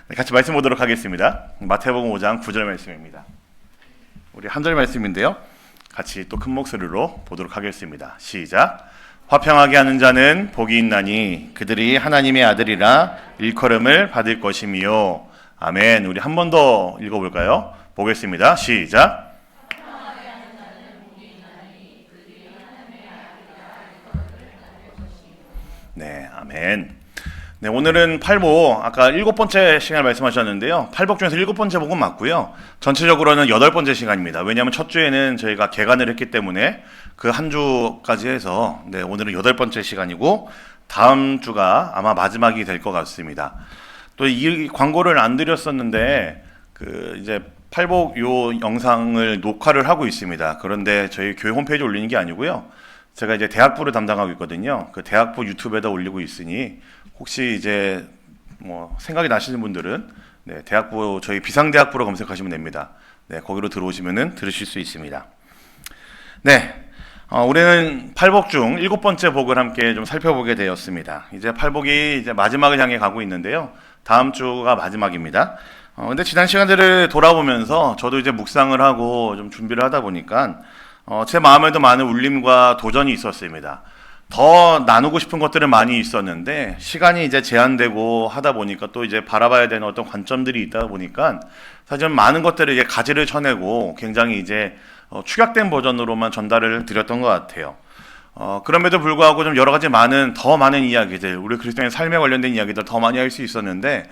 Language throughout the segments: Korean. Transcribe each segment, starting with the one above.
같이 말씀 보도록 하겠습니다. 마태복음 5장 9절 말씀입니다. 우리 한 절 말씀인데요. 같이 또 큰 목소리로 보도록 하겠습니다. 시작. 화평하게 하는 자는 복이 있나니 그들이 하나님의 아들이라 일컬음을 받을 것이미요. 아멘. 우리 한 번 더 읽어볼까요? 보겠습니다. 시작. 네, 아멘. 네, 오늘은 팔복, 아까 7번째 시간을 말씀하셨는데요. 팔복 중에서 7번째 복은 맞고요. 전체적으로는 8번째 시간입니다. 왜냐하면 첫 주에는 저희가 개간을 했기 때문에 그 한 주까지 해서 오늘은 8번째 시간이고 다음 주가 아마 마지막이 될 것 같습니다. 또 이 광고를 안 드렸었는데 이제 팔복 요 영상을 녹화를 하고 있습니다. 그런데 저희 교회 홈페이지에 올리는 게 아니고요. 제가 이제 대학부를 담당하고 있거든요. 그 대학부 유튜브에다 올리고 있으니 혹시 이제 생각이 나시는 분들은 대학부 저희 비상대학부로 검색하시면 됩니다. 거기로 들어오시면은 들으실 수 있습니다. 우리는 팔복 중 7번째 복을 함께 좀 살펴보게 되었습니다. 이제 팔복이 이제 마지막을 향해 가고 있는데요. 다음 주가 마지막입니다. 근데 지난 시간들을 돌아보면서 저도 이제 묵상을 하고 좀 준비를 하다 보니까 제 마음에도 많은 울림과 도전이 있었습니다. 더 나누고 싶은 것들은 많이 있었는데 시간이 이제 제한되고 하다 보니까 또 이제 바라봐야 되는 어떤 관점들이 있다 보니까 사실 많은 것들을 이제 가지를 쳐내고 굉장히 이제 축약된 버전으로만 전달을 드렸던 것 같아요. 그럼에도 불구하고 좀 여러 가지 더 많은 이야기들, 우리 그리스도인의 삶에 관련된 이야기들 더 많이 할 수 있었는데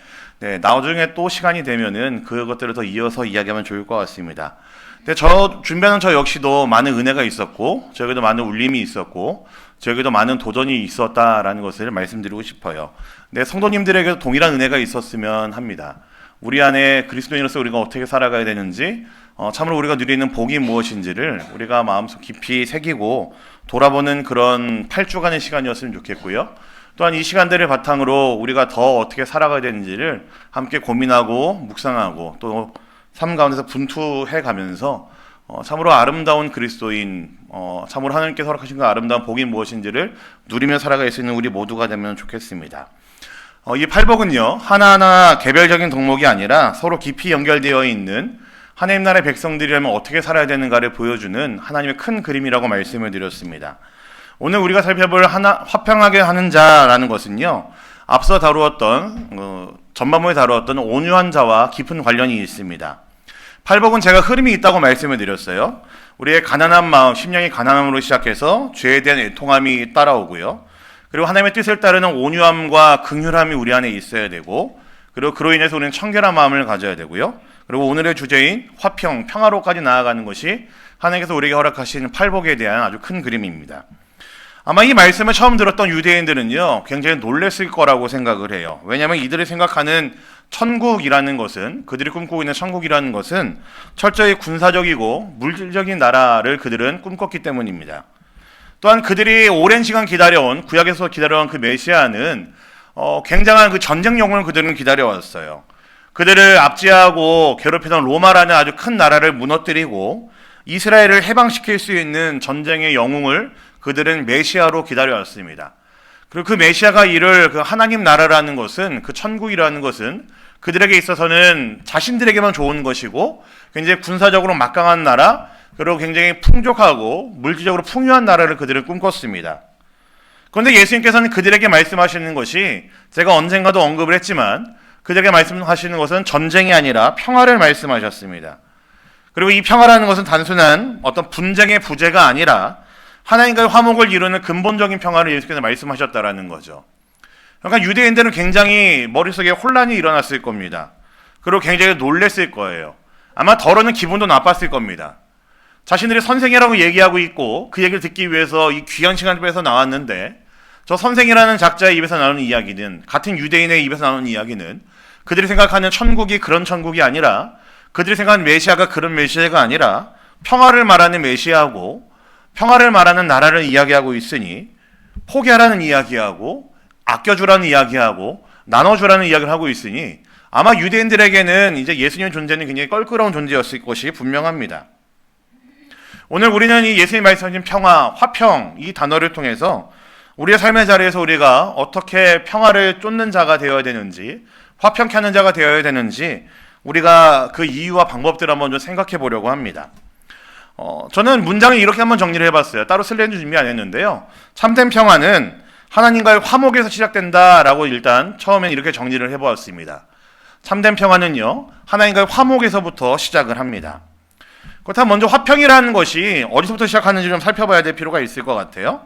나중에 또 시간이 되면은 그것들을 더 이어서 이야기하면 좋을 것 같습니다. 근데 준비하는 저 역시도 많은 은혜가 있었고 저에게도 많은 울림이 있었고 저에게도 많은 도전이 있었다라는 것을 말씀드리고 싶어요. 성도님들에게도 동일한 은혜가 있었으면 합니다. 우리 안에 그리스도인으로서 우리가 어떻게 살아가야 되는지 참으로 우리가 누리는 복이 무엇인지를 우리가 마음속 깊이 새기고 돌아보는 그런 8주간의 시간이었으면 좋겠고요. 또한 이 시간들을 바탕으로 우리가 더 어떻게 살아가야 되는지를 함께 고민하고 묵상하고 또 삶 가운데서 분투해 가면서 참으로 아름다운 그리스도인, 참으로 하나님께서 허락하신 그 아름다운 복이 무엇인지를 누리며 살아갈 수 있는 우리 모두가 되면 좋겠습니다. 이 팔복은요, 하나하나 개별적인 덕목이 아니라 서로 깊이 연결되어 있는 하나님 나라의 백성들이라면 어떻게 살아야 되는가를 보여주는 하나님의 큰 그림이라고 말씀을 드렸습니다. 오늘 우리가 살펴볼 화평하게 하는 자라는 것은요, 앞서 다루었던 전반부에 다루었던 온유한 자와 깊은 관련이 있습니다. 팔복은 제가 흐름이 있다고 말씀을 드렸어요. 우리의 가난한 마음, 심령이 가난함으로 시작해서 죄에 대한 애통함이 따라오고요. 그리고 하나님의 뜻을 따르는 온유함과 긍휼함이 우리 안에 있어야 되고, 그리고 그로 인해서 우리는 청결한 마음을 가져야 되고요. 그리고 오늘의 주제인 화평, 평화로까지 나아가는 것이 하나님께서 우리에게 허락하신 팔복에 대한 아주 큰 그림입니다. 아마 이 말씀을 처음 들었던 유대인들은요, 굉장히 놀랬을 거라고 생각을 해요. 왜냐하면 이들이 생각하는 천국이라는 것은, 그들이 꿈꾸고 있는 천국이라는 것은 철저히 군사적이고 물질적인 나라를 그들은 꿈꿨기 때문입니다. 또한 그들이 오랜 시간 기다려온, 구약에서 기다려온 그 메시아는 굉장한 그 전쟁 영웅을 그들은 기다려왔어요. 그들을 압제하고 괴롭히던 로마라는 아주 큰 나라를 무너뜨리고 이스라엘을 해방시킬 수 있는 전쟁의 영웅을 그들은 메시아로 기다려왔습니다. 그리고 그 메시아가 이룰 그 하나님 나라라는 것은, 그 천국이라는 것은 그들에게 있어서는 자신들에게만 좋은 것이고 굉장히 군사적으로 막강한 나라, 그리고 굉장히 풍족하고 물질적으로 풍요한 나라를 그들은 꿈꿨습니다. 그런데 예수님께서는 그들에게 말씀하시는 것이, 제가 언젠가도 언급을 했지만 그들에게 말씀하시는 것은 전쟁이 아니라 평화를 말씀하셨습니다. 그리고 이 평화라는 것은 단순한 어떤 분쟁의 부재가 아니라 하나님과의 화목을 이루는 근본적인 평화를 예수께서 말씀하셨다라는 거죠. 그러니까 유대인들은 굉장히 머릿속에 혼란이 일어났을 겁니다. 그리고 굉장히 놀랬을 거예요. 아마 덜어는 기분도 나빴을 겁니다. 자신들이 선생이라고 얘기하고 있고 그 얘기를 듣기 위해서 이 귀한 시간을 빼서 나왔는데, 저 선생이라는 작자의 입에서 나오는 이야기는, 같은 유대인의 입에서 나오는 이야기는 그들이 생각하는 천국이 그런 천국이 아니라, 그들이 생각하는 메시아가 그런 메시아가 아니라 평화를 말하는 메시아고 평화를 말하는 나라를 이야기하고 있으니 포기하라는 이야기하고 아껴주라는 이야기하고 나눠주라는 이야기를 하고 있으니 아마 유대인들에게는 이제 예수님의 존재는 굉장히 껄끄러운 존재였을 것이 분명합니다. 오늘 우리는 이 예수님 말씀하신 평화, 화평 이 단어를 통해서 우리의 삶의 자리에서 우리가 어떻게 평화를 쫓는 자가 되어야 되는지, 화평케 하는 자가 되어야 되는지 우리가 그 이유와 방법들을 한번 좀 생각해 보려고 합니다. 저는 문장을 이렇게 한번 정리를 해봤어요. 따로 쓸려는 준비 안 했는데요. 참된 평화는 하나님과의 화목에서 시작된다라고 일단 처음엔 이렇게 정리를 해보았습니다. 참된 평화는요, 하나님과의 화목에서부터 시작을 합니다. 그렇다면 먼저 화평이라는 것이 어디서부터 시작하는지 좀 살펴봐야 될 필요가 있을 것 같아요.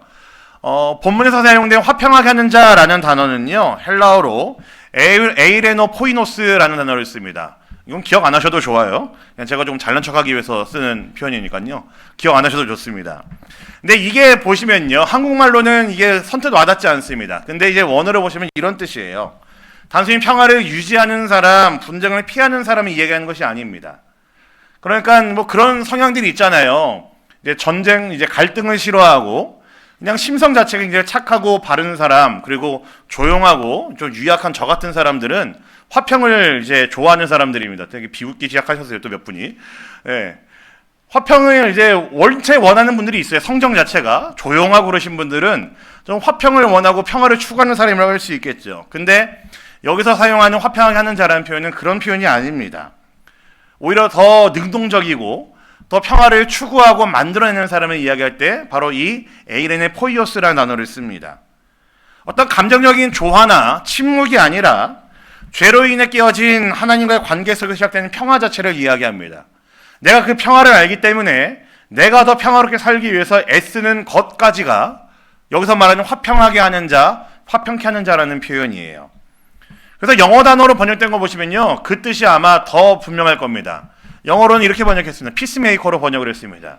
본문에서 사용된 화평하게 하는 자라는 단어는요, 헬라어로 에이레노 포이노스라는 단어를 씁니다. 이건 기억 안 하셔도 좋아요. 그냥 제가 좀 잘난 척하기 위해서 쓰는 표현이니까요. 기억 안 하셔도 좋습니다. 근데 이게 보시면요, 한국말로는 이게 선뜻 와닿지 않습니다. 근데 이제 원어로 보시면 이런 뜻이에요. 단순히 평화를 유지하는 사람, 분쟁을 피하는 사람이 이야기하는 것이 아닙니다. 그러니까 뭐 그런 성향들이 있잖아요. 이제 전쟁, 이제 갈등을 싫어하고 그냥 심성 자체가 굉장히 착하고 바른 사람, 그리고 조용하고 좀 유약한 저 같은 사람들은 화평을 이제 좋아하는 사람들입니다. 되게 비웃기 시작하셨어요, 또 몇 분이. 예. 화평을 이제 원체 원하는 분들이 있어요. 성정 자체가 조용하고 그러신 분들은 좀 화평을 원하고 평화를 추구하는 사람이라고 할 수 있겠죠. 근데 여기서 사용하는 화평하게 하는 자라는 표현은 그런 표현이 아닙니다. 오히려 더 능동적이고 더 평화를 추구하고 만들어내는 사람을 이야기할 때 바로 이 에이레네 포이오스라는 단어를 씁니다. 어떤 감정적인 조화나 침묵이 아니라 죄로 인해 깨어진 하나님과의 관계 속에서 시작되는 평화 자체를 이야기합니다. 내가 그 평화를 알기 때문에 내가 더 평화롭게 살기 위해서 애쓰는 것까지가 여기서 말하는 화평하게 하는 자, 화평케 하는 자라는 표현이에요. 그래서 영어 단어로 번역된 거 보시면요, 그 뜻이 아마 더 분명할 겁니다. 영어로는 이렇게 번역했습니다. 피스메이커로 번역을 했습니다.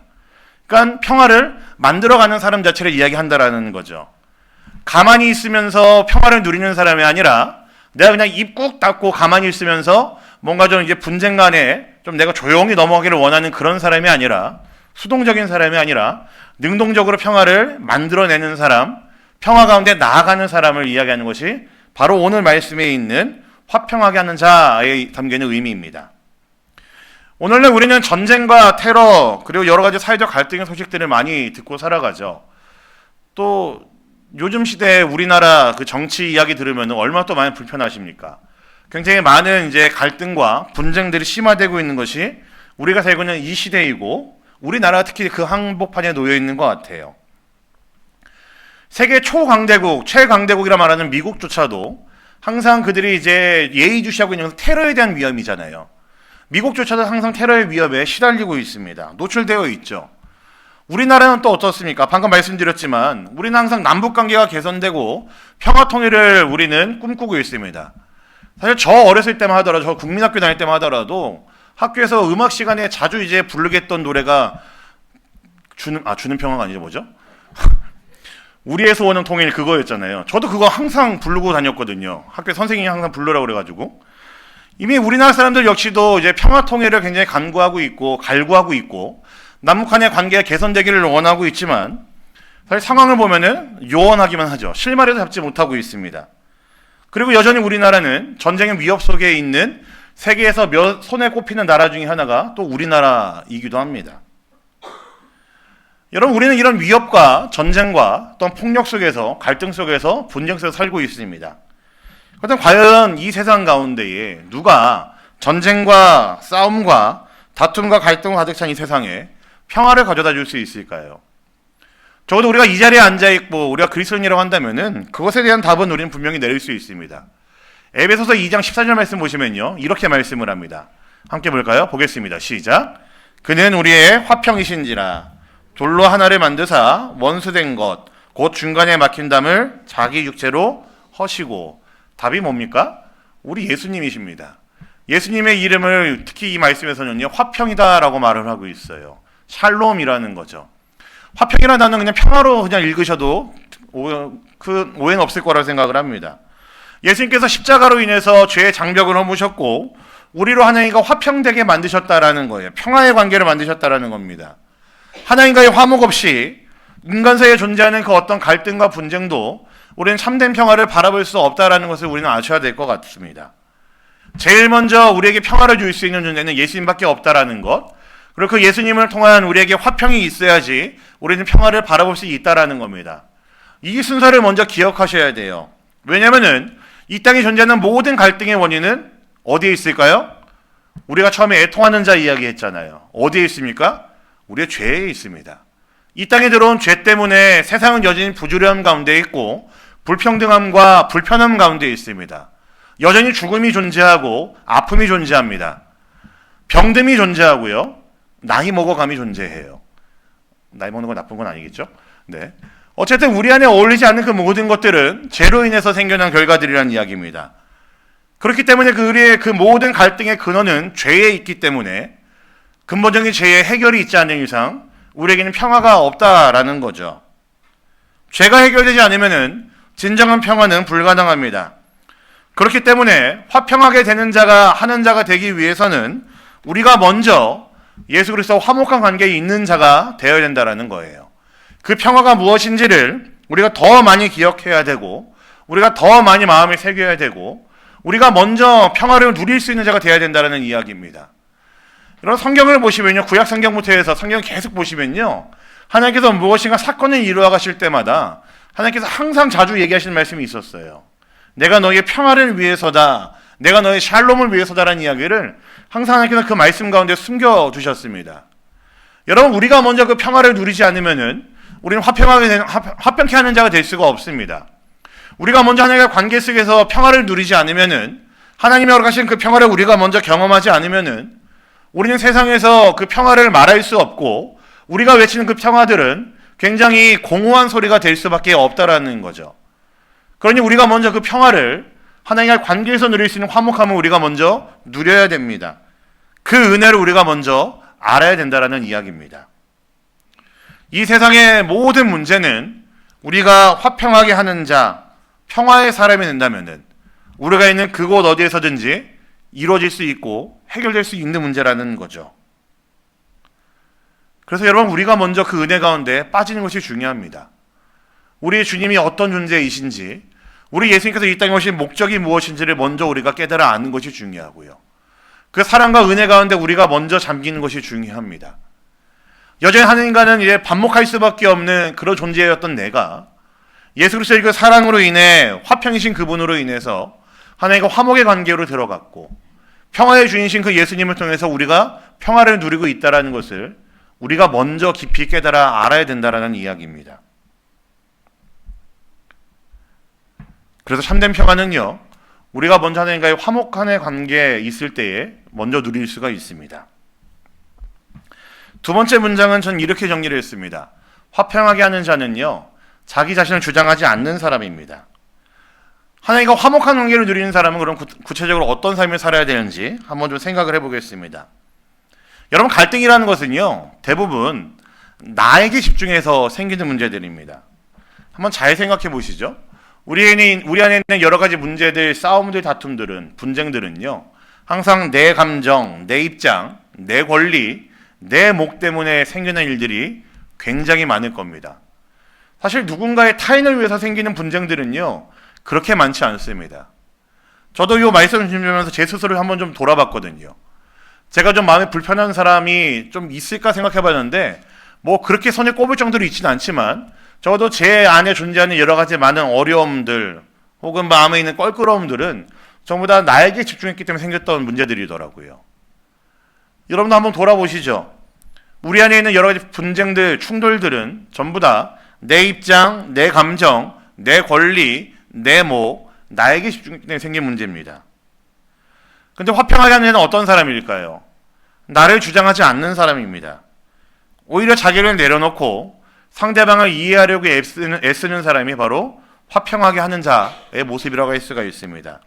그러니까 평화를 만들어가는 사람 자체를 이야기한다라는 거죠. 가만히 있으면서 평화를 누리는 사람이 아니라 내가 그냥 입 꾹 닫고 가만히 있으면서 뭔가 좀 이제 분쟁 간에 좀 내가 조용히 넘어가기를 원하는 그런 사람이 아니라, 수동적인 사람이 아니라 능동적으로 평화를 만들어내는 사람, 평화 가운데 나아가는 사람을 이야기하는 것이 바로 오늘 말씀에 있는 화평하게 하는 자에 담겨있는 의미입니다. 오늘날 우리는 전쟁과 테러, 그리고 여러 가지 사회적 갈등의 소식들을 많이 듣고 살아가죠. 또 요즘 시대에 우리나라 그 정치 이야기 들으면 얼마나 또 많이 불편하십니까? 굉장히 많은 이제 갈등과 분쟁들이 심화되고 있는 것이 우리가 살고 있는 이 시대이고, 우리나라가 특히 그 한복판에 놓여 있는 것 같아요. 세계 초강대국, 최강대국이라 말하는 미국조차도 항상 그들이 이제 예의주시하고 있는 것은 테러에 대한 위험이잖아요. 미국조차도 항상 테러의 위협에 시달리고 있습니다. 노출되어 있죠. 우리나라는 또 어떻습니까? 방금 말씀드렸지만 우리는 항상 남북관계가 개선되고 평화통일을 우리는 꿈꾸고 있습니다. 사실 저 어렸을 때만 하더라도, 저 국민학교 다닐 때만 하더라도 학교에서 음악 시간에 자주 이제 부르게 했던 노래가 주는 평화가 아니죠, 뭐죠? 우리에서 오는 통일, 그거였잖아요. 저도 그거 항상 부르고 다녔거든요. 학교 선생님이 항상 부르라고 그래가지고. 이미 우리나라 사람들 역시도 이제 평화 통일을 굉장히 간구하고 있고 갈구하고 있고 남북 간의 관계가 개선되기를 원하고 있지만, 사실 상황을 보면은 요원하기만 하죠. 실마리도 잡지 못하고 있습니다. 그리고 여전히 우리나라는 전쟁의 위협 속에 있는 세계에서 손에 꼽히는 나라 중에 하나가 또 우리나라이기도 합니다. 여러분, 우리는 이런 위협과 전쟁과 또한 폭력 속에서, 갈등 속에서, 분쟁 속에서 살고 있습니다. 그렇다면 과연 이 세상 가운데에 누가 전쟁과 싸움과 다툼과 갈등과 가득 찬 이 세상에 평화를 가져다 줄 수 있을까요? 적어도 우리가 이 자리에 앉아있고 우리가 그리스도인이라고 한다면은 그것에 대한 답은 우리는 분명히 내릴 수 있습니다. 에베소서 2장 14절 말씀 보시면요, 이렇게 말씀을 합니다. 함께 볼까요? 보겠습니다. 시작. 그는 우리의 화평이신지라 돌로 하나를 만드사 원수된 것 곧 중간에 막힌 담을 자기 육체로 허시고. 답이 뭡니까? 우리 예수님이십니다. 예수님의 이름을 특히 이 말씀에서는요, 화평이다라고 말을 하고 있어요. 샬롬이라는 거죠. 화평이라는 단어는 그냥 평화로 그냥 읽으셔도 오해는 없을 거라고 생각을 합니다. 예수님께서 십자가로 인해서 죄의 장벽을 허무셨고 우리로 하나님과 화평되게 만드셨다라는 거예요. 평화의 관계를 만드셨다라는 겁니다. 하나님과의 화목 없이 인간 사이에 존재하는 그 어떤 갈등과 분쟁도 우리는 참된 평화를 바라볼 수 없다라는 것을 우리는 아셔야 될 것 같습니다. 제일 먼저 우리에게 평화를 줄 수 있는 존재는 예수님밖에 없다라는 것, 그리고 그 예수님을 통한 우리에게 화평이 있어야지 우리는 평화를 바라볼 수 있다라는 겁니다. 이 순서를 먼저 기억하셔야 돼요. 왜냐면은 이 땅에 존재하는 모든 갈등의 원인은 어디에 있을까요? 우리가 처음에 애통하는 자 이야기했잖아요. 어디에 있습니까? 우리의 죄에 있습니다. 이 땅에 들어온 죄 때문에 세상은 여전히 부조리함 가운데 있고 불평등함과 불편함 가운데 있습니다. 여전히 죽음이 존재하고 아픔이 존재합니다. 병듦이 존재하고요. 나이 먹어감이 존재해요. 나이 먹는 건 나쁜 건 아니겠죠? 네. 어쨌든 우리 안에 어울리지 않는 그 모든 것들은 죄로 인해서 생겨난 결과들이라는 이야기입니다. 그렇기 때문에 우리의 그 모든 갈등의 근원은 죄에 있기 때문에 근본적인 죄의 해결이 있지 않는 이상 우리에게는 평화가 없다라는 거죠. 죄가 해결되지 않으면 진정한 평화는 불가능합니다. 그렇기 때문에 화평하게 되는 자가 하는 자가 되기 위해서는 우리가 먼저 예수 그리스도와 화목한 관계에 있는 자가 되어야 된다는 거예요. 그 평화가 무엇인지를 우리가 더 많이 기억해야 되고 우리가 더 많이 마음에 새겨야 되고 우리가 먼저 평화를 누릴 수 있는 자가 되어야 된다는 이야기입니다. 여러분 성경을 보시면요. 구약 성경부터 해서 성경을 계속 보시면요. 하나님께서 무엇인가 사건을 이루어 가실 때마다 하나님께서 항상 자주 얘기하시는 말씀이 있었어요. 내가 너희의 평화를 위해서다. 내가 너의 샬롬을 위해서다라는 이야기를 항상 하나님께서 그 말씀 가운데 숨겨두셨습니다. 여러분 우리가 먼저 그 평화를 누리지 않으면은 우리는 화평케 하는 자가 될 수가 없습니다. 우리가 먼저 하나님과 관계 속에서 평화를 누리지 않으면은 하나님이 허락하신 그 평화를 우리가 먼저 경험하지 않으면은 우리는 세상에서 그 평화를 말할 수 없고 우리가 외치는 그 평화들은 굉장히 공허한 소리가 될 수밖에 없다라는 거죠. 그러니 우리가 먼저 그 평화를 하나님과 관계에서 누릴 수 있는 화목함을 우리가 먼저 누려야 됩니다. 그 은혜를 우리가 먼저 알아야 된다라는 이야기입니다. 이 세상의 모든 문제는 우리가 화평하게 하는 자, 평화의 사람이 된다면은 우리가 있는 그곳 어디에서든지 이루어질 수 있고 해결될 수 있는 문제라는 거죠. 그래서 여러분 우리가 먼저 그 은혜 가운데 빠지는 것이 중요합니다. 우리 주님이 어떤 존재이신지 우리 예수님께서 이 땅에 오신 목적이 무엇인지를 먼저 우리가 깨달아 아는 것이 중요하고요. 그 사랑과 은혜 가운데 우리가 먼저 잠기는 것이 중요합니다. 여전히 하나님과는 이제 반목할 수밖에 없는 그런 존재였던 내가 예수 그리스도의 그 사랑으로 인해 화평이신 그분으로 인해서 하나님과 화목의 관계로 들어갔고 평화의 주인이신 그 예수님을 통해서 우리가 평화를 누리고 있다는 것을 우리가 먼저 깊이 깨달아 알아야 된다는 이야기입니다. 그래서 참된 평화는요, 우리가 먼저 하나님과의 화목한 관계에 있을 때에 먼저 누릴 수가 있습니다. 두 번째 문장은 전 이렇게 정리를 했습니다. 화평하게 하는 자는요, 자기 자신을 주장하지 않는 사람입니다. 하나님과 화목한 관계를 누리는 사람은 그럼 구체적으로 어떤 삶을 살아야 되는지 한번 좀 생각을 해보겠습니다. 여러분 갈등이라는 것은요, 대부분 나에게 집중해서 생기는 문제들입니다. 한번 잘 생각해 보시죠. 우리 안에 있는 여러 가지 문제들, 싸움들, 다툼들은, 분쟁들은요, 항상 내 감정, 내 입장, 내 권리, 내 목 때문에 생기는 일들이 굉장히 많을 겁니다. 사실 누군가의 타인을 위해서 생기는 분쟁들은요, 그렇게 많지 않습니다. 저도 이 말씀을 준비하면서 제 스스로를 한번 좀 돌아봤거든요. 제가 좀 마음에 불편한 사람이 좀 있을까 생각해 봤는데, 뭐 그렇게 손에 꼽을 정도로 있지는 않지만, 적어도 제 안에 존재하는 여러 가지 많은 어려움들, 혹은 마음에 있는 껄끄러움들은 전부 다 나에게 집중했기 때문에 생겼던 문제들이더라고요. 여러분도 한번 돌아보시죠. 우리 안에 있는 여러 가지 분쟁들, 충돌들은 전부 다 내 입장, 내 감정, 내 권리, 내 목, 나에게 집중했기 때문에 생긴 문제입니다. 근데 화평하게 하는 애는 어떤 사람일까요? 나를 주장하지 않는 사람입니다. 오히려 자기를 내려놓고 상대방을 이해하려고 애쓰는 사람이 바로 화평하게 하는 자의 모습이라고 할 수가 있습니다.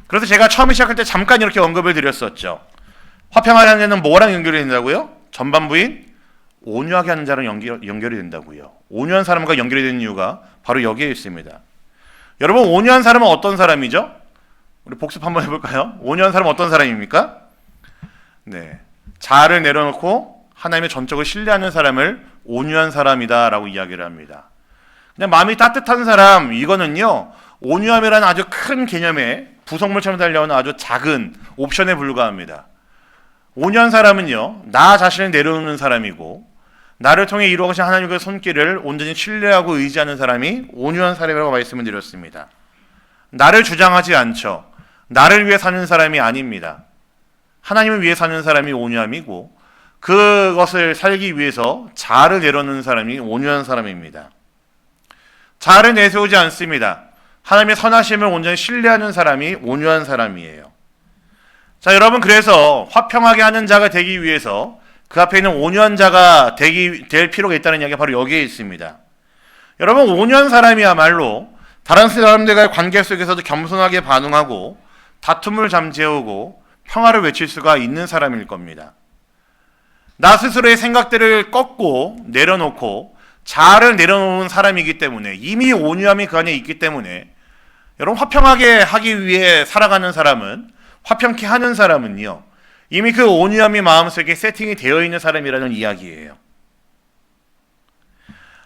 그래서 제가 처음에 시작할 때 잠깐 이렇게 언급을 드렸었죠. 화평하게 하는 자는 뭐랑 연결이 된다고요? 전반부인 온유하게 하는 자랑 연결이 된다고요. 온유한 사람과 연결이 되는 이유가 바로 여기에 있습니다. 여러분 온유한 사람은 어떤 사람이죠? 우리 복습 한번 해볼까요? 온유한 사람은 어떤 사람입니까? 네, 자아를 내려놓고 하나님의 전적을 신뢰하는 사람을 온유한 사람이다라고 이야기를 합니다. 그냥 마음이 따뜻한 사람, 이거는요, 온유함이라는 아주 큰 개념의 부속물처럼 달려오는 아주 작은 옵션에 불과합니다. 온유한 사람은요, 나 자신을 내려놓는 사람이고 나를 통해 이루어가신 하나님의 손길을 온전히 신뢰하고 의지하는 사람이 온유한 사람이라고 말씀을 드렸습니다. 나를 주장하지 않죠. 나를 위해 사는 사람이 아닙니다. 하나님을 위해 사는 사람이 온유함이고 그것을 살기 위해서 자아를 내려놓는 사람이 온유한 사람입니다. 자아를 내세우지 않습니다. 하나님의 선하심을 온전히 신뢰하는 사람이 온유한 사람이에요. 자, 여러분, 그래서 화평하게 하는 자가 되기 위해서 그 앞에 있는 온유한 자가 될 필요가 있다는 이야기가 바로 여기에 있습니다. 여러분, 온유한 사람이야말로 다른 사람들과의 관계 속에서도 겸손하게 반응하고 다툼을 잠재우고 평화를 외칠 수가 있는 사람일 겁니다. 나 스스로의 생각들을 꺾고 내려놓고 자아를 내려놓은 사람이기 때문에 이미 온유함이 그 안에 있기 때문에 여러분, 화평하게 하기 위해 살아가는 사람은, 화평케 하는 사람은요, 이미 그 온유함이 마음속에 세팅이 되어 있는 사람이라는 이야기예요.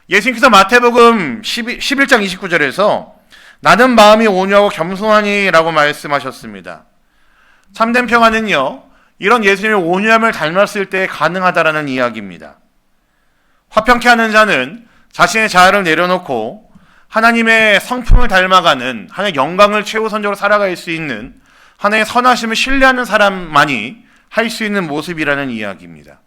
예수님께서 마태복음 11장 29절에서 나는 마음이 온유하고 겸손하니 라고 말씀하셨습니다. 참된 평화는요, 이런 예수님의 온유함을 닮았을 때 가능하다라는 이야기입니다. 화평케 하는 자는 자신의 자아를 내려놓고 하나님의 성품을 닮아가는, 하나님의 영광을 최우선적으로 살아갈 수 있는, 하나님의 선하심을 신뢰하는 사람만이 할 수 있는 모습이라는 이야기입니다.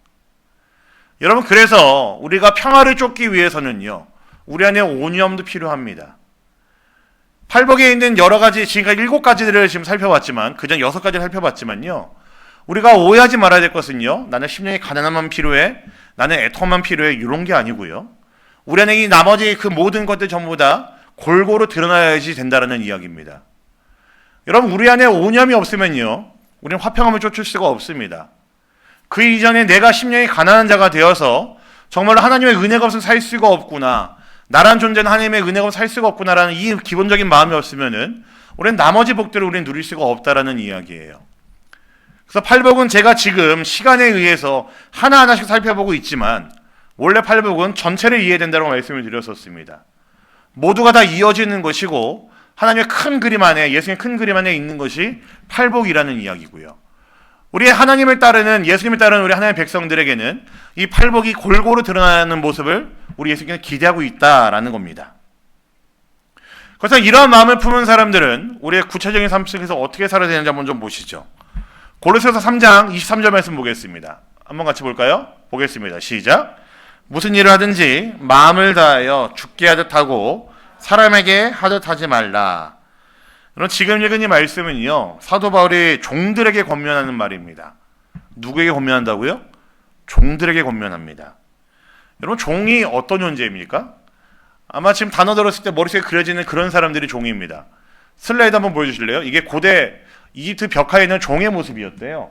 여러분, 그래서 우리가 평화를 쫓기 위해서는요, 우리 안에 온유함도 필요합니다. 팔복에 있는 여러 가지, 지금까지 7가지들을 지금 살펴봤지만, 그전 6가지를 살펴봤지만요, 우리가 오해하지 말아야 될 것은요, 나는 심령이 가난함만 필요해, 나는 애통만 필요해, 이런 게 아니고요, 우리 안에 이 나머지 그 모든 것들 전부 다 골고루 드러나야지 된다는 이야기입니다. 여러분, 우리 안에 온유함이 없으면요, 우리는 화평함을 쫓을 수가 없습니다. 그 이전에 내가 심령이 가난한 자가 되어서 정말로 하나님의 은혜가 없으면 살 수가 없구나, 나란 존재는 하나님의 은혜가 없으면 살 수가 없구나라는 이 기본적인 마음이 없으면은 우리는 나머지 복들을 우리는 누릴 수가 없다라는 이야기예요. 그래서 팔복은 제가 지금 시간에 의해서 하나하나씩 살펴보고 있지만 원래 팔복은 전체를 이해해야 된다고 말씀을 드렸었습니다. 모두가 다 이어지는 것이고 하나님의 큰 그림 안에, 예수님의 큰 그림 안에 있는 것이 팔복이라는 이야기고요. 우리 하나님을 따르는, 예수님을 따르는 우리 하나님의 백성들에게는 이 팔복이 골고루 드러나는 모습을 우리 예수님께서 기대하고 있다라는 겁니다. 그래서 이러한 마음을 품은 사람들은 우리의 구체적인 삶 속에서 어떻게 살아야 되는지 한번 좀 보시죠. 고린도서 3장 23절 말씀 보겠습니다. 한번 같이 볼까요? 보겠습니다. 시작. 무슨 일을 하든지 마음을 다하여 죽게 하듯 하고 사람에게 하듯 하지 말라. 여러분, 지금 읽은 이 말씀은요, 사도 바울이 종들에게 권면하는 말입니다. 누구에게 권면한다고요? 종들에게 권면합니다. 여러분, 종이 어떤 존재입니까? 아마 지금 단어 들었을 때 머릿속에 그려지는 그런 사람들이 종입니다. 슬라이드 한번 보여주실래요? 이게 고대 이집트 벽화에 있는 종의 모습이었대요.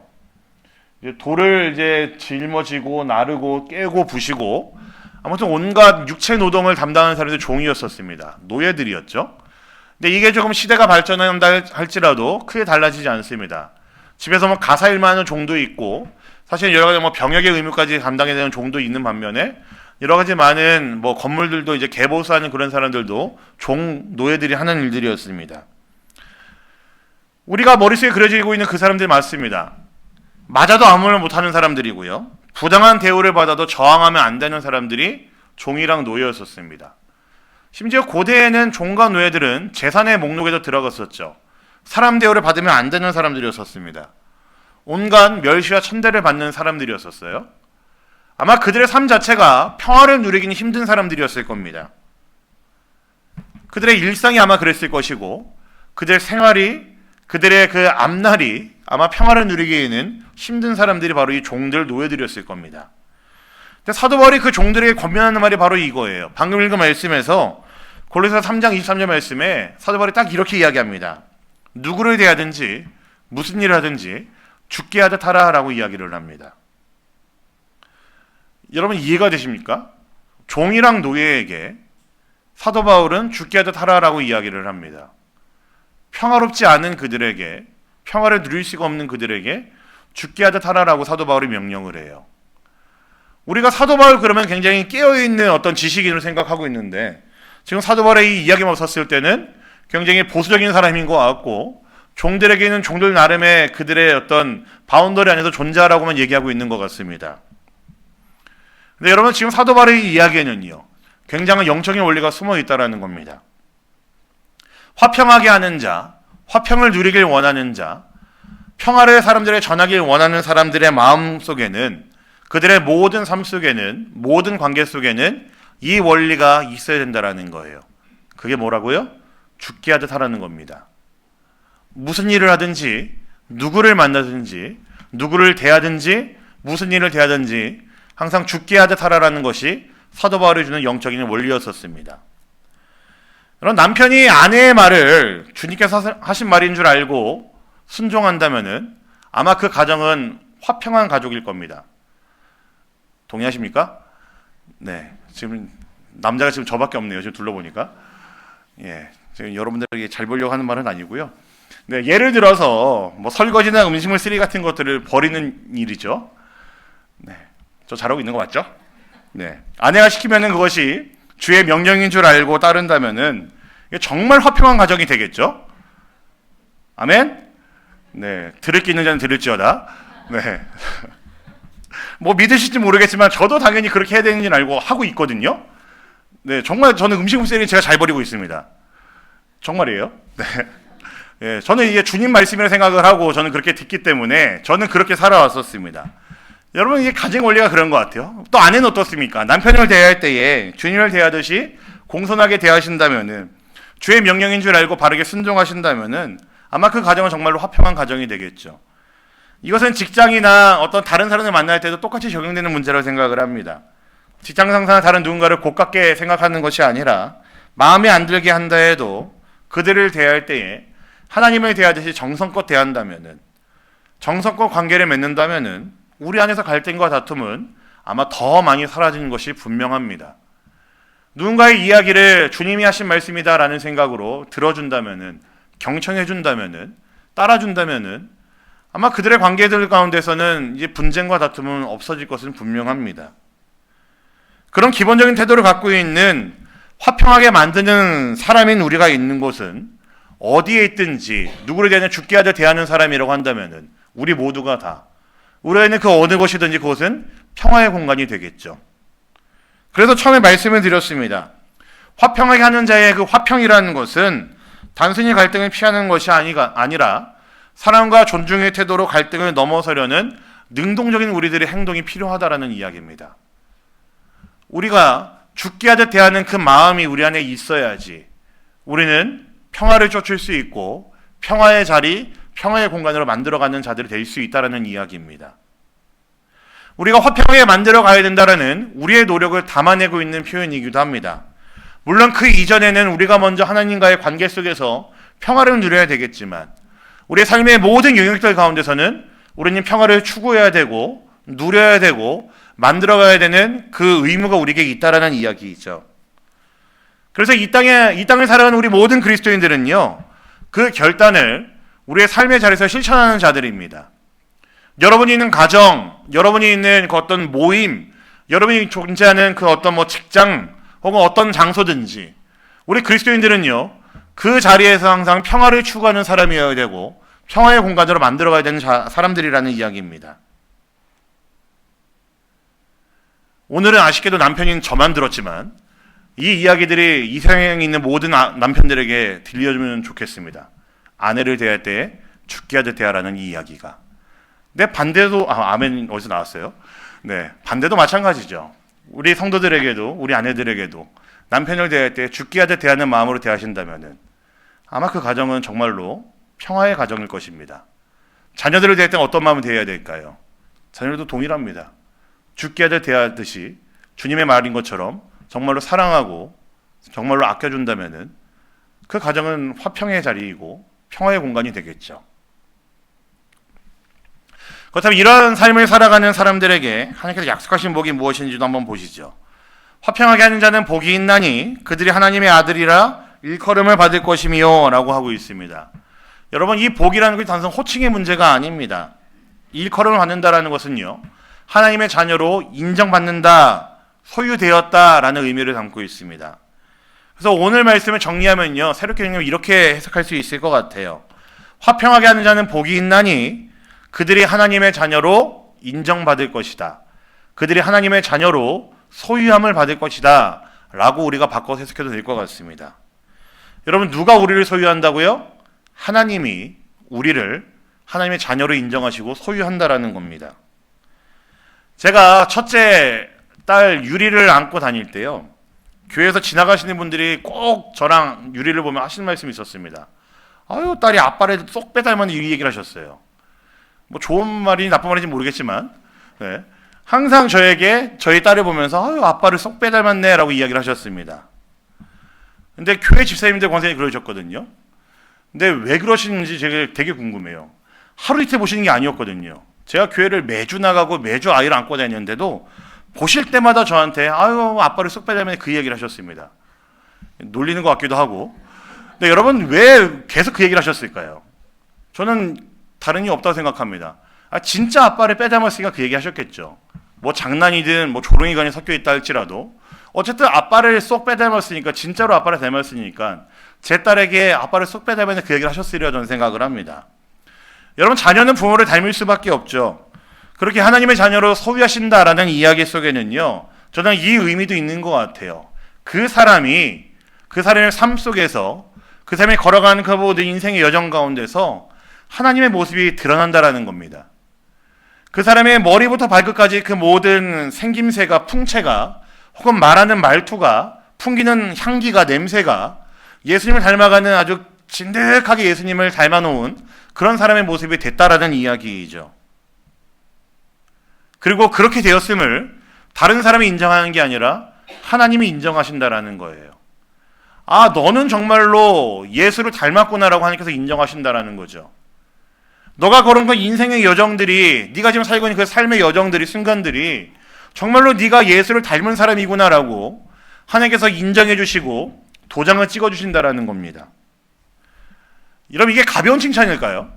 돌을 이제 짊어지고 나르고 깨고 부시고 아무튼 온갖 육체 노동을 담당하는 사람들이 종이었었습니다. 노예들이었죠. 근데 이게 조금 시대가 발전한다 할지라도 크게 달라지지 않습니다. 집에서 뭐 가사일만 하는 종도 있고 사실 여러 가지 뭐 병역의 의무까지 감당해야 되는 종도 있는 반면에 여러 가지 많은 뭐 건물들도 이제 개보수하는 그런 사람들도 노예들이 하는 일들이었습니다. 우리가 머릿속에 그려지고 있는 그 사람들이 맞습니다. 맞아도 아무 말 못하는 사람들이고요. 부당한 대우를 받아도 저항하면 안 되는 사람들이 종이랑 노예였었습니다. 심지어 고대에는 종과 노예들은 재산의 목록에도 들어갔었죠. 사람 대우를 받으면 안 되는 사람들이었었습니다. 온갖 멸시와 천대를 받는 사람들이었었어요. 아마 그들의 삶 자체가 평화를 누리기는 힘든 사람들이었을 겁니다. 그들의 일상이 아마 그랬을 것이고 그들의 생활이, 그들의 그 앞날이 아마 평화를 누리기에는 힘든 사람들이 바로 이 종들, 노예들이었을 겁니다. 근데 사도 바울이 그 종들에게 권면하는 말이 바로 이거예요. 방금 읽은 말씀에서 고린도서 3장 23절 말씀에 사도 바울이 딱 이렇게 이야기합니다. 누구를 대하든지 무슨 일을 하든지 죽게 하듯 하라라고 이야기를 합니다. 여러분, 이해가 되십니까? 종이랑 노예에게 사도 바울은 죽게 하듯 하라라고 이야기를 합니다. 평화롭지 않은 그들에게, 평화를 누릴 수가 없는 그들에게 죽게 하듯 하라라고 사도 바울이 명령을 해요. 우리가 사도 바울 그러면 굉장히 깨어있는 어떤 지식인으로 생각하고 있는데 지금 사도 바울의 이 이야기만 썼을 때는 굉장히 보수적인 사람인 것 같고 종들에게는 종들 나름의 그들의 어떤 바운더리 안에서 존재하라고만 얘기하고 있는 것 같습니다. 근데 여러분, 지금 사도 바울의 이 이야기에는요, 굉장한 영적인 원리가 숨어 있다는 겁니다. 화평하게 하는 자, 화평을 누리길 원하는 자, 평화를 사람들에 전하길 원하는 사람들의 마음 속에는, 그들의 모든 삶 속에는, 모든 관계 속에는 이 원리가 있어야 된다라는 거예요. 그게 뭐라고요? 죽게 하듯 하라는 겁니다. 무슨 일을 하든지, 누구를 만나든지, 누구를 대하든지, 무슨 일을 대하든지 항상 죽게 하듯 하라라는 것이 사도 바울이 주는 영적인 원리였었습니다. 그럼 남편이 아내의 말을 주님께서 하신 말인 줄 알고 순종한다면은 아마 그 가정은 화평한 가족일 겁니다. 동의하십니까? 네. 지금 남자가 지금 저밖에 없네요. 지금 둘러보니까. 예. 지금 여러분들에게 잘 보려고 하는 말은 아니고요. 네. 예를 들어서 뭐 설거지나 음식물 쓰레기 같은 것들을 버리는 일이죠. 네. 저 잘하고 있는 거 맞죠? 네. 아내가 시키면은 그것이 주의 명령인 줄 알고 따른다면은 정말 화평한 가정이 되겠죠? 아멘? 네. 들을 게 있는 자는 들을지어다. 네. 뭐 믿으실지 모르겠지만 저도 당연히 그렇게 해야 되는 줄 알고 하고 있거든요. 네. 정말 저는 음식물 쓰레기는 제가 잘 버리고 있습니다. 정말이에요. 네. 예, 저는 이게 주님 말씀이라 생각을 하고 저는 그렇게 듣기 때문에 저는 그렇게 살아왔었습니다. 여러분 이게 가정 원리가 그런 것 같아요. 또 아내는 어떻습니까? 남편을 대할 때에 주님을 대하듯이 공손하게 대하신다면은 주의 명령인 줄 알고 바르게 순종하신다면은 아마 그 가정은 정말로 화평한 가정이 되겠죠. 이것은 직장이나 어떤 다른 사람을 만날 때도 똑같이 적용되는 문제라고 생각을 합니다. 직장 상사나 다른 누군가를 고깝게 생각하는 것이 아니라 마음에 안 들게 한다 해도 그들을 대할 때에 하나님을 대하듯이 정성껏 대한다면은, 정성껏 관계를 맺는다면은 우리 안에서 갈등과 다툼은 아마 더 많이 사라지는 것이 분명합니다. 누군가의 이야기를 주님이 하신 말씀이다라는 생각으로 들어준다면은, 경청해준다면은, 따라준다면은 아마 그들의 관계들 가운데서는 이제 분쟁과 다툼은 없어질 것은 분명합니다. 그런 기본적인 태도를 갖고 있는 화평하게 만드는 사람인 우리가 있는 곳은 어디에 있든지 누구를 대하는 죽게 하듯 대하는 사람이라고 한다면은 우리 모두가 다 우리에는 그 어느 곳이든지 그곳은 평화의 공간이 되겠죠. 그래서 처음에 말씀을 드렸습니다. 화평하게 하는 자의 그 화평이라는 것은 단순히 갈등을 피하는 것이 아니라 사랑과 존중의 태도로 갈등을 넘어서려는 능동적인 우리들의 행동이 필요하다라는 이야기입니다. 우리가 죽게 하듯 대하는 그 마음이 우리 안에 있어야지 우리는 평화를 쫓을 수 있고 평화의 자리, 평화의 공간으로 만들어가는 자들이 될 수 있다는 이야기입니다. 우리가 화평하게 만들어 가야 된다는 우리의 노력을 담아내고 있는 표현이기도 합니다. 물론 그 이전에는 우리가 먼저 하나님과의 관계 속에서 평화를 누려야 되겠지만 우리의 삶의 모든 영역들 가운데서는 우리는 평화를 추구해야 되고 누려야 되고 만들어가야 되는 그 의무가 우리에게 있다라는 이야기이죠. 그래서 이 땅을 살아가는 우리 모든 그리스도인들은요, 그 결단을 우리의 삶의 자리에서 실천하는 자들입니다. 여러분이 있는 가정, 여러분이 있는 그 어떤 모임, 여러분이 존재하는 그 어떤 뭐 직장 혹은 어떤 장소든지 우리 그리스도인들은요, 그 자리에서 항상 평화를 추구하는 사람이어야 되고 평화의 공간으로 만들어가야 되는 사람들이라는 이야기입니다. 오늘은 아쉽게도 남편인 저만 들었지만 이 이야기들이 이 세상에 있는 모든 남편들에게 들려주면 좋겠습니다. 아내를 대할 때 죽게 하듯 대하라는 이 이야기가. 내 반대도 아멘 어디서 나왔어요? 네, 반대도 마찬가지죠. 우리 성도들에게도 우리 아내들에게도 남편을 대할 때 죽게 하듯 대하는 마음으로 대하신다면은 아마 그 가정은 정말로 평화의 가정일 것입니다. 자녀들을 대할 때 어떤 마음을 대해야 될까요? 자녀들도 동일합니다. 죽게 하듯 대하듯이 주님의 말인 것처럼 정말로 사랑하고 정말로 아껴준다면은 그 가정은 화평의 자리이고 평화의 공간이 되겠죠. 그렇다면 이러한 삶을 살아가는 사람들에게 하나님께서 약속하신 복이 무엇인지도 한번 보시죠. 화평하게 하는 자는 복이 있나니 그들이 하나님의 아들이라 일컬음을 받을 것이며 라고 하고 있습니다. 여러분, 이 복이라는 것이 단순 호칭의 문제가 아닙니다. 일컬음을 받는다라는 것은요, 하나님의 자녀로 인정받는다, 소유되었다라는 의미를 담고 있습니다. 그래서 오늘 말씀을 정리하면요, 새롭게 정리하면 이렇게 해석할 수 있을 것 같아요. 화평하게 하는 자는 복이 있나니 그들이 하나님의 자녀로 인정받을 것이다. 그들이 하나님의 자녀로 소유함을 받을 것이다 라고 우리가 바꿔서 해석해도 될 것 같습니다. 여러분, 누가 우리를 소유한다고요? 하나님이 우리를 하나님의 자녀로 인정하시고 소유한다라는 겁니다. 제가 첫째 딸 유리를 안고 다닐 때요, 교회에서 지나가시는 분들이 꼭 저랑 유리를 보면 하시는 말씀이 있었습니다. 아유, 딸이 아빠를 쏙 빼닮았네, 이 얘기를 하셨어요. 뭐 좋은 말이 나쁜 말인지 모르겠지만, 네. 항상 저에게 저희 딸을 보면서 아유, 아빠를 쏙 빼닮았네 라고 이야기를 하셨습니다. 근데 교회 집사님들 권사님이 그러셨거든요. 근데 왜 그러시는지 제가 되게 궁금해요. 하루 이틀 보시는 게 아니었거든요. 제가 교회를 매주 나가고 매주 아이를 안고 다녔는데도 보실 때마다 저한테 아유, 아빠를 쏙 빼닮았네, 그 얘기를 하셨습니다. 놀리는 것 같기도 하고. 근데 여러분, 왜 계속 그 얘기를 하셨을까요? 저는 다른 이유 없다고 생각합니다. 진짜 아빠를 빼닮았으니까 그 얘기 하셨겠죠. 뭐 장난이든 뭐 조롱이간이 섞여 있다 할지라도 어쨌든 아빠를 쏙 빼닮았으니까, 진짜로 아빠를 닮았으니까 제 딸에게 아빠를 쏙 빼닮았는데 그 얘기를 하셨으리라 저는 생각을 합니다. 여러분, 자녀는 부모를 닮을 수밖에 없죠. 그렇게 하나님의 자녀로 소유하신다라는 이야기 속에는요, 저는 이 의미도 있는 것 같아요. 그 사람의 삶 속에서, 그 사람이 걸어가는 그 모든 인생의 여정 가운데서 하나님의 모습이 드러난다라는 겁니다. 그 사람의 머리부터 발끝까지 그 모든 생김새가, 풍채가, 혹은 말하는 말투가, 풍기는 향기가, 냄새가 예수님을 닮아가는, 아주 진득하게 예수님을 닮아놓은 그런 사람의 모습이 됐다라는 이야기이죠. 그리고 그렇게 되었음을 다른 사람이 인정하는 게 아니라 하나님이 인정하신다라는 거예요. 아, 너는 정말로 예수를 닮았구나라고 하나님께서 인정하신다라는 거죠. 너가 걸은 그 인생의 여정들이, 네가 지금 살고 있는 그 삶의 여정들이, 순간들이 정말로 네가 예수를 닮은 사람이구나라고 하나님께서 인정해 주시고 도장을 찍어 주신다라는 겁니다. 여러분, 이게 가벼운 칭찬일까요?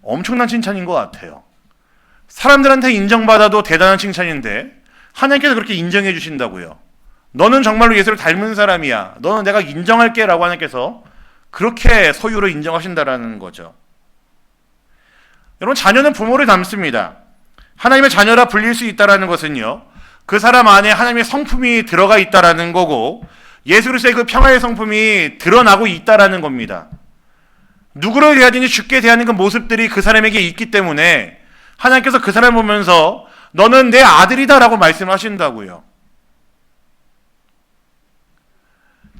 엄청난 칭찬인 것 같아요. 사람들한테 인정받아도 대단한 칭찬인데 하나님께서 그렇게 인정해 주신다고요. 너는 정말로 예수를 닮은 사람이야, 너는 내가 인정할게 라고 하나님께서 그렇게 소유로 인정하신다라는 거죠. 여러분, 자녀는 부모를 닮습니다. 하나님의 자녀라 불릴 수 있다는 것은요, 그 사람 안에 하나님의 성품이 들어가 있다는 거고 예수 그리스도의 그 평화의 성품이 드러나고 있다는 겁니다. 누구를 대하든지 주께 대하는 그 모습들이 그 사람에게 있기 때문에 하나님께서 그 사람을 보면서 너는 내 아들이다라고 말씀하신다고요.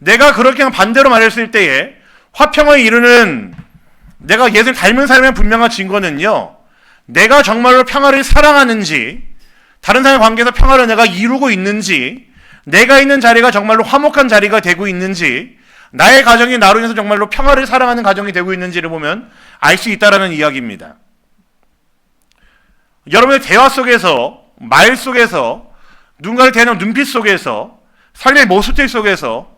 내가 그렇게 반대로 말했을 때에 화평을 이루는, 내가 예수를 닮은 사람의 분명한 증거는요, 내가 정말로 평화를 사랑하는지, 다른 사람의 관계에서 평화를 내가 이루고 있는지, 내가 있는 자리가 정말로 화목한 자리가 되고 있는지, 나의 가정이 나로 인해서 정말로 평화를 사랑하는 가정이 되고 있는지를 보면 알 수 있다라는 이야기입니다. 여러분의 대화 속에서, 말 속에서, 누군가를 대하는 눈빛 속에서, 삶의 모습들 속에서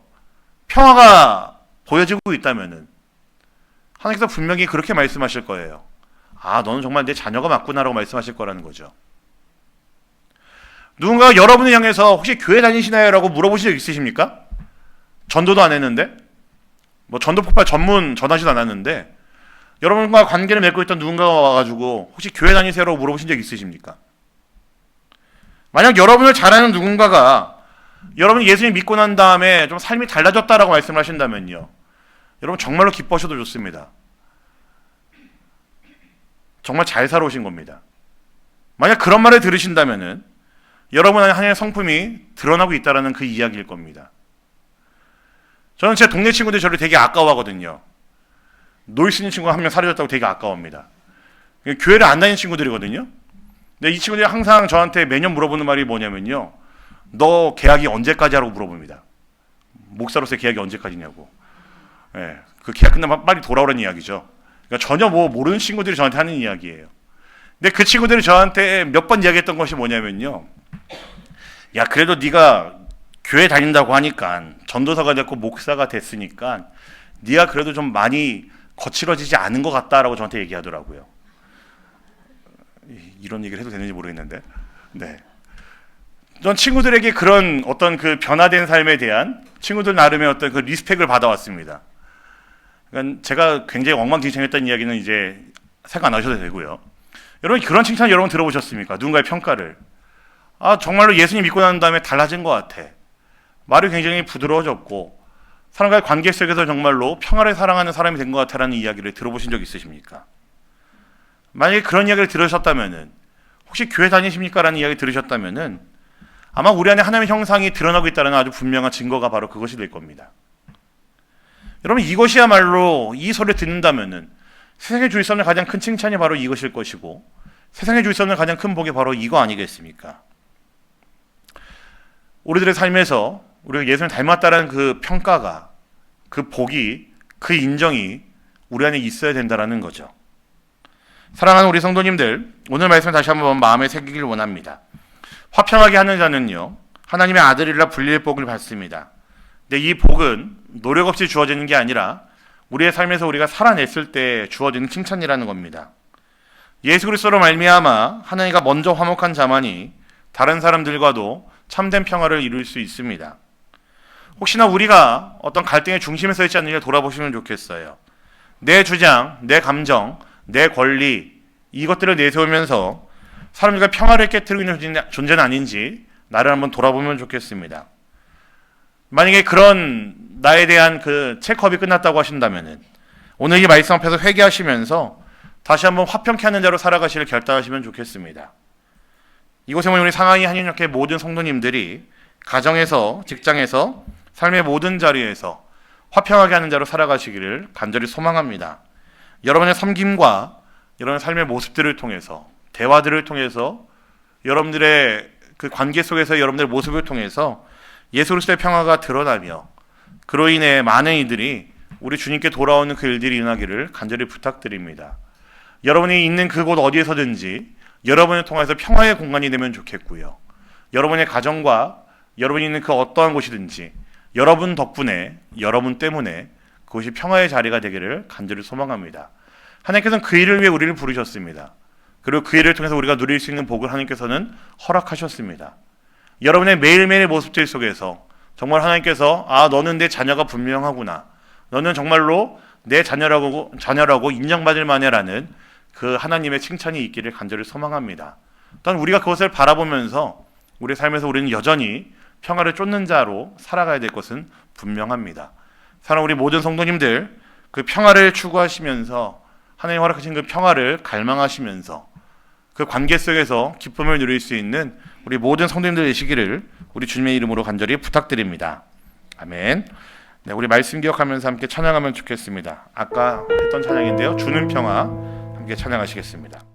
평화가 보여지고 있다면은 하나님께서 분명히 그렇게 말씀하실 거예요. 아, 너는 정말 내 자녀가 맞구나라고 말씀하실 거라는 거죠. 누군가 여러분을 향해서 혹시 교회 다니시나요? 라고 물어보신 적 있으십니까? 전도도 안 했는데, 뭐 전도 폭발 전문 전하지도 않았는데 여러분과 관계를 맺고 있던 누군가가 와가지고 혹시 교회 다니세요? 라고 물어보신 적 있으십니까? 만약 여러분을 잘 아는 누군가가 여러분이 예수님 믿고 난 다음에 좀 삶이 달라졌다라고 말씀을 하신다면요, 여러분 정말로 기뻐하셔도 좋습니다. 정말 잘 살아오신 겁니다. 만약 그런 말을 들으신다면은 여러분 안에 하나님의 성품이 드러나고 있다는 그 이야기일 겁니다. 저는 제 동네 친구들이 저를 되게 아까워하거든요. 놀 수 있는 친구가 한 명 사라졌다고 되게 아까워합니다. 교회를 안 다니는 친구들이거든요. 근데 이 친구들이 항상 저한테 매년 물어보는 말이 뭐냐면요, 너 계약이 언제까지 하라고 물어봅니다. 목사로서의 계약이 언제까지냐고. 예, 그 계약 끝나면 빨리 돌아오라는 이야기죠. 그러니까 전혀 뭐 모르는 친구들이 저한테 하는 이야기예요. 근데 그 친구들이 저한테 몇 번 이야기했던 것이 뭐냐면요, 야, 그래도 네가 교회 다닌다고 하니까, 전도사가 됐고 목사가 됐으니까 네가 그래도 좀 많이 거칠어지지 않은 것 같다라고 저한테 얘기하더라고요. 이런 얘기를 해도 되는지 모르겠는데, 네. 전 친구들에게 그런 어떤 그 변화된 삶에 대한 친구들 나름의 어떤 그 리스펙을 받아왔습니다. 그러니까 제가 굉장히 엉망진창했던 이야기는 이제 생각 안 하셔도 되고요. 여러분, 그런 칭찬 여러분 들어보셨습니까? 누군가의 평가를. 아, 정말로 예수님 믿고 난 다음에 달라진 것 같아. 말이 굉장히 부드러워졌고, 사람과의 관계 속에서 정말로 평화를 사랑하는 사람이 된 것 같다라는 이야기를 들어보신 적 있으십니까? 만약에 그런 이야기를 들으셨다면은, 혹시 교회 다니십니까? 라는 이야기 들으셨다면은 아마 우리 안에 하나님의 형상이 드러나고 있다는 아주 분명한 증거가 바로 그것이 될 겁니다. 여러분, 이것이야말로 이 소리를 듣는다면은 세상에 주일 수 없는 가장 큰 칭찬이 바로 이것일 것이고, 세상에 주일 수 없는 가장 큰 복이 바로 이거 아니겠습니까? 우리들의 삶에서 우리가 예수님을 닮았다는 그 평가가, 그 복이, 그 인정이 우리 안에 있어야 된다는 거죠. 사랑하는 우리 성도님들, 오늘 말씀을 다시 한번 마음에 새기길 원합니다. 화평하게 하는 자는요, 하나님의 아들이라 불릴 복을 받습니다. 근데 이 복은 노력 없이 주어지는 게 아니라 우리의 삶에서 우리가 살아냈을 때 주어지는 칭찬이라는 겁니다. 예수 그리스도로 말미암아 하나님과 먼저 화목한 자만이 다른 사람들과도 참된 평화를 이룰 수 있습니다. 혹시나 우리가 어떤 갈등의 중심에 서 있지 않느냐 돌아보시면 좋겠어요. 내 주장, 내 감정, 내 권리, 이것들을 내세우면서 사람들과 평화를 깨뜨리고 있는 존재는 아닌지 나를 한번 돌아보면 좋겠습니다. 만약에 그런 나에 대한 그 체크업이 끝났다고 하신다면은 오늘 이 말씀 앞에서 회개하시면서 다시 한번 화평케 하는 자로 살아가시를 결단하시면 좋겠습니다. 이곳에 모인 우리 상하이 한인역회 모든 성도님들이 가정에서, 직장에서, 삶의 모든 자리에서 화평하게 하는 자로 살아가시기를 간절히 소망합니다. 여러분의 섬김과 여러분의 삶의 모습들을 통해서, 대화들을 통해서, 여러분들의 그 관계 속에서 여러분들의 모습을 통해서 예수 그리스도의 평화가 드러나며 그로 인해 많은 이들이 우리 주님께 돌아오는 그 일들이 일어나기를 간절히 부탁드립니다. 여러분이 있는 그곳 어디에서든지 여러분을 통해서 평화의 공간이 되면 좋겠고요. 여러분의 가정과 여러분이 있는 그 어떠한 곳이든지 여러분 덕분에, 여러분 때문에 그것이 평화의 자리가 되기를 간절히 소망합니다. 하나님께서는 그 일을 위해 우리를 부르셨습니다. 그리고 그 일을 통해서 우리가 누릴 수 있는 복을 하나님께서는 허락하셨습니다. 여러분의 매일매일의 모습들 속에서 정말 하나님께서 너는 내 자녀가 분명하구나, 너는 정말로 내 자녀라고 인정받을 만해라는 그 하나님의 칭찬이 있기를 간절히 소망합니다. 또한 우리가 그것을 바라보면서 우리 삶에서 우리는 여전히 평화를 쫓는 자로 살아가야 될 것은 분명합니다. 사랑하는 우리 모든 성도님들, 그 평화를 추구하시면서 하나님 허락하신 그 평화를 갈망하시면서 그 관계 속에서 기쁨을 누릴 수 있는 우리 모든 성도님들 되시기를 우리 주님의 이름으로 간절히 부탁드립니다. 아멘. 네, 우리 말씀 기억하면서 함께 찬양하면 좋겠습니다. 아까 했던 찬양인데요, 주는 평화 함께 찬양하시겠습니다.